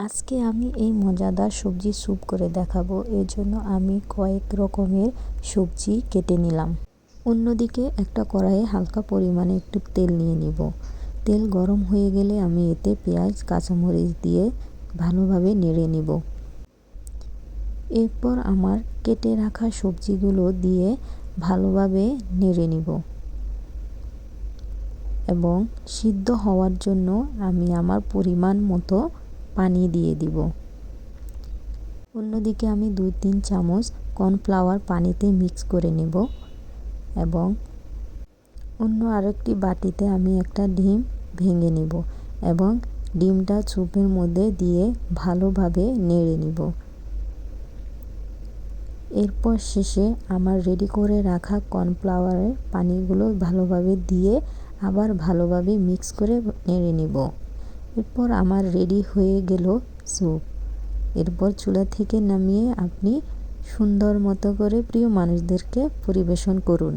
আজকে আমি এই মজাদার সবজি স্যুপ করে দেখাবো। এর জন্য আমি কয়েক রকমের সবজি কেটে নিলাম। অন্যদিকে একটা কড়াইয়ে হালকা পরিমাণে একটু তেল নিয়ে নিব। তেল গরম হয়ে গেলে আমি এতে পেঁয়াজ কাঁচামরিচ দিয়ে ভালোভাবে নেড়ে নিব। এরপর আমার কেটে রাখা সবজিগুলো দিয়ে ভালোভাবে নেড়ে নিব এবং সিদ্ধ হওয়ার জন্য আমি আমার পরিমাণ মতো পানি দিয়ে দিব। অন্যদিকে আমি 2-3 চামচ কর্নফ্লাওয়ার পানিতে মিক্স করে নেব এবং অন্য আরেকটি বাটিতে আমি একটা ডিম ভেঙে নিব এবং ডিমটা স্যুপের মধ্যে দিয়ে ভালোভাবে নেড়ে নিব। এরপর শেষে আমার রেডি করে রাখা কর্নফ্লাওয়ারের পানিগুলো ভালোভাবে দিয়ে আবার ভালোভাবে মিক্স করে নেড়ে নিব। এরপর আমার রেডি হয়ে গেল স্যুপ। এরপর চুলা থেকে নামিয়ে আপনি সুন্দর মতো করে প্রিয় মানুষদেরকে পরিবেশন করুন।